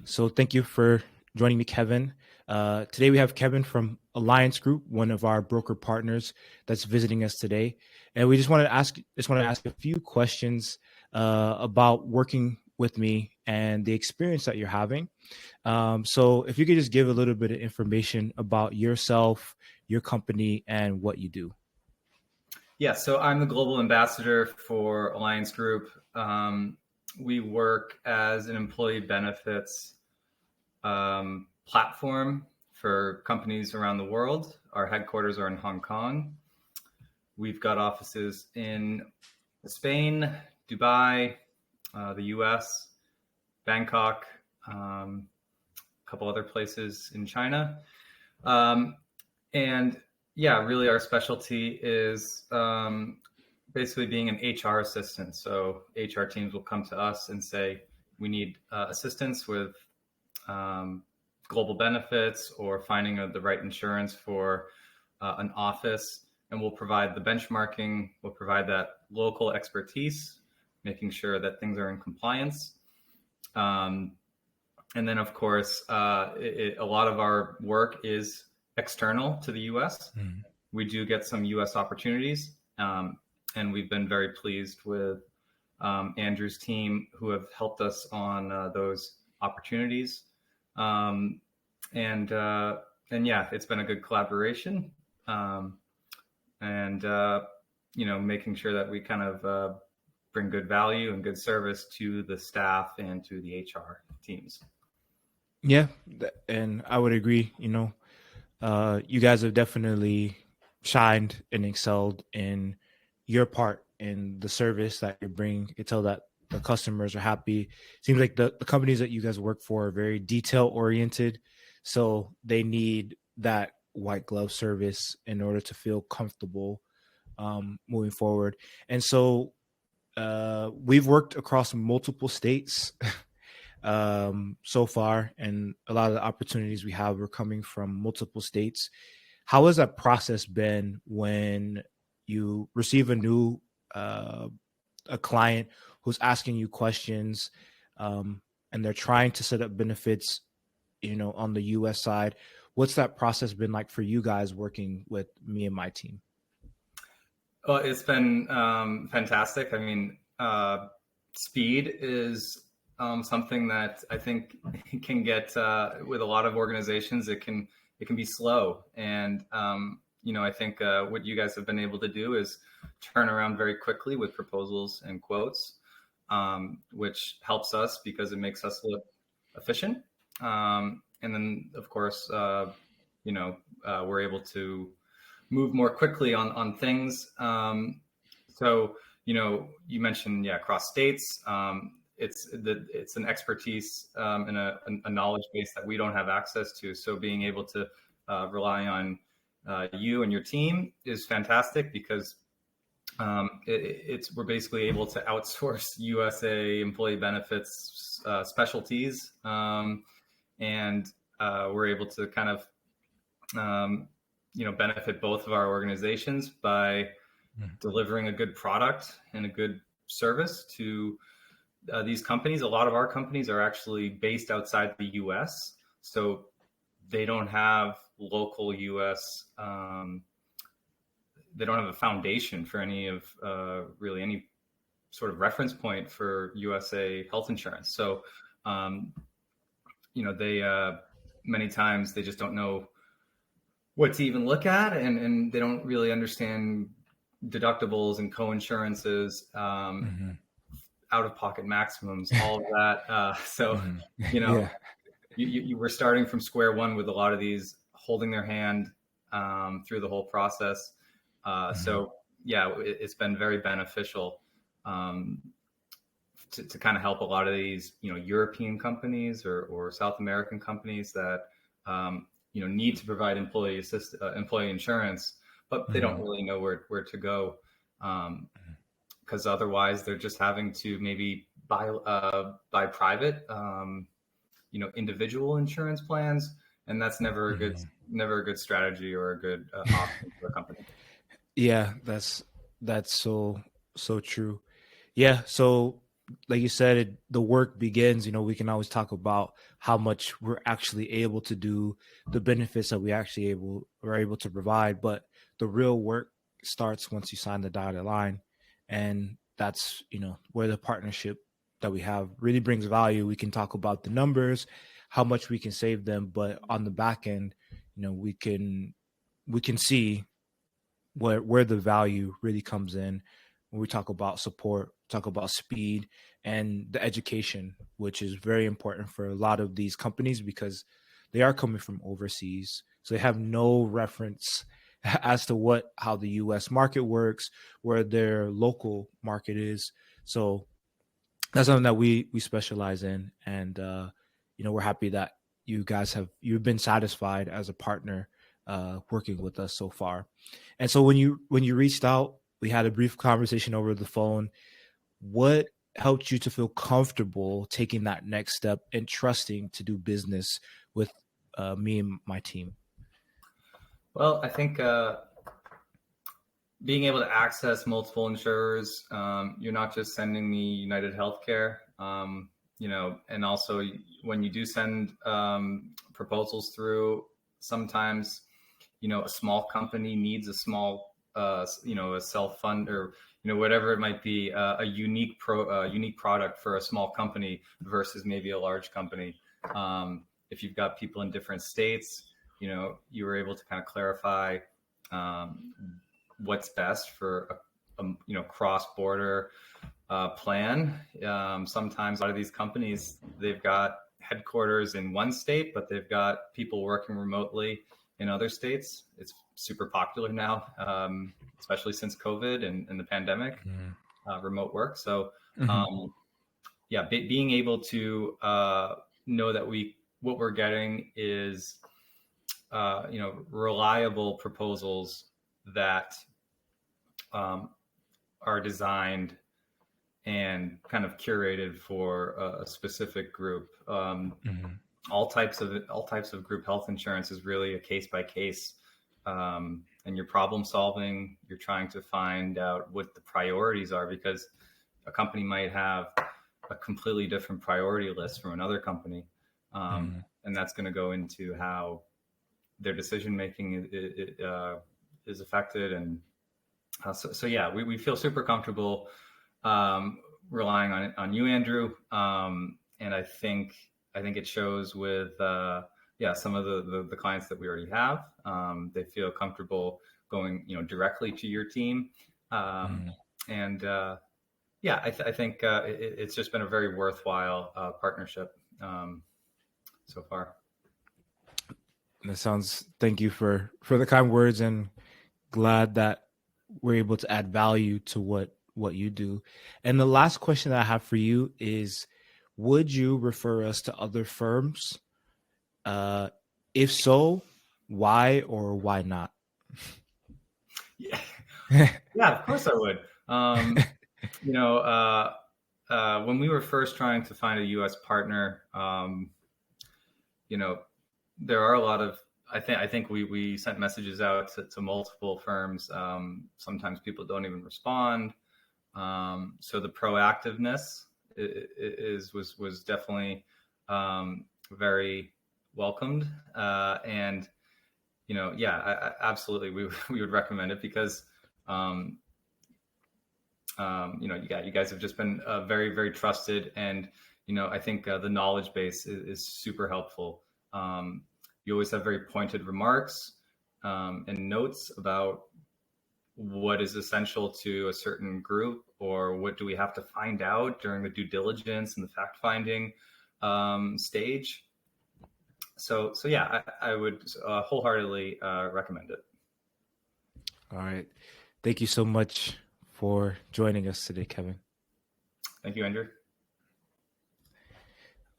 So thank you for joining me, Kevin. Today we have Kevin from Alliance Group, one of our broker partners that's visiting us today, and we just want to ask a few questions about working with me and the experience that you're having. So if you could just give a little bit of information about yourself, your company, and what you do. Yeah, so I'm the global ambassador for Alliance Group. We work as an employee benefits platform for companies around the world. Our headquarters are in Hong Kong. We've got offices in Spain, Dubai, the US, Bangkok, a couple other places in China. And yeah, really our specialty is basically being an HR assistant. So HR teams will come to us and say, we need assistance with global benefits or finding the right insurance for an office. And we'll provide the benchmarking, we'll provide that local expertise, making sure that things are in compliance. And then, of course, a lot of our work is external to the U.S. Mm-hmm. We do get some U.S. opportunities, and we've been very pleased with Andrew's team who have helped us on those opportunities. And yeah, it's been a good collaboration, making sure that we kind of bring good value and good service to the staff and to the HR teams. Yeah, and I would agree. You guys have definitely shined and excelled in your part in the service that you bring. You can tell that the customers are happy. Seems like the companies that you guys work for are very detail oriented, so they need that white glove service in order to feel comfortable moving forward. And so we've worked across multiple states so far, and a lot of the opportunities we have are coming from multiple states. How has that process been when you receive a new a client who's asking you questions, and they're trying to set up benefits, on the US side? What's that process been like for you guys working with me and my team? Well, it's been fantastic. I mean, speed is something that I think can get with a lot of organizations. It can be slow, and I think what you guys have been able to do is turn around very quickly with proposals and quotes, which helps us because it makes us look efficient. And then, of course, we're able to move more quickly on things. So, you mentioned, cross states. It's an expertise and a knowledge base that we don't have access to. So being able to rely on you and your team is fantastic because we're basically able to outsource USA employee benefits specialties, and we're able to kind of benefit both of our organizations by delivering a good product and a good service to these companies. A lot of our companies are actually based outside the US, so they don't have local US, they don't have a foundation for any of really any sort of reference point for USA health insurance. So, they many times they just don't know what to even look at, and they don't really understand deductibles and co-insurances, out-of-pocket maximums, all of that. You were starting from square one with a lot of these, holding their hand through the whole process. So yeah, it's been very beneficial to kind of help a lot of these, European companies or South American companies that need to provide employee insurance, but they don't really know where to go, because otherwise they're just having to maybe buy private, individual insurance plans, and that's never a good strategy or a good option for a company. Yeah, that's so true. Yeah, so like you said, the work begins. We can always talk about how much we're actually able to do, the benefits that we actually are able to provide, but the real work starts once you sign the dotted line, and that's where the partnership that we have really brings value. We can talk about the numbers, how much we can save them, but on the back end, we can see where the value really comes in when we talk about support, talk about speed, and the education, which is very important for a lot of these companies because they are coming from overseas. So they have no reference as to how the US market works, where their local market is. So that's something that we specialize in, and we're happy that you've been satisfied as a partner working with us so far. And so when you reached out, we had a brief conversation over the phone. What helped you to feel comfortable taking that next step and trusting to do business with me and my team? Well, I think being able to access multiple insurers, you're not just sending me United Healthcare, and also when you do send proposals through, sometimes, a small company needs a small, a self-fund, or, whatever it might be, a unique product for a small company versus maybe a large company. If you've got people in different states, you were able to kind of clarify what's best for a cross-border plan. Sometimes a lot of these companies, they've got headquarters in one state, but they've got people working remotely in other states. It's super popular now, especially since COVID and the pandemic, remote work. So being able to know that what we're getting is reliable proposals that are designed and kind of curated for a specific group. All types of group health insurance is really a case by case, and you're problem solving. You're trying to find out what the priorities are, because a company might have a completely different priority list from another company, and that's going to go into how their decision making is affected. And we feel super comfortable relying on you, Andrew, and I think it shows with some of the clients that we already have. They feel comfortable going directly to your team, and I think it's just been a very worthwhile partnership so far. Thank you for the kind words, and glad that we're able to add value to what you do. And the last question that I have for you is, would you refer us to other firms? If so, why or why not? Yeah, of course I would. When we were first trying to find a U.S. partner, there are a lot of, I think we sent messages out to multiple firms. Sometimes people don't even respond. So the proactiveness was definitely very welcomed. And absolutely, we would recommend it, because you guys have just been very, very trusted, and I think the knowledge base is super helpful. You always have very pointed remarks and notes about what is essential to a certain group, or what do we have to find out during the due diligence and the fact-finding stage. So I would wholeheartedly recommend it. All right. Thank you so much for joining us today, Kevin. Thank you, Andrew.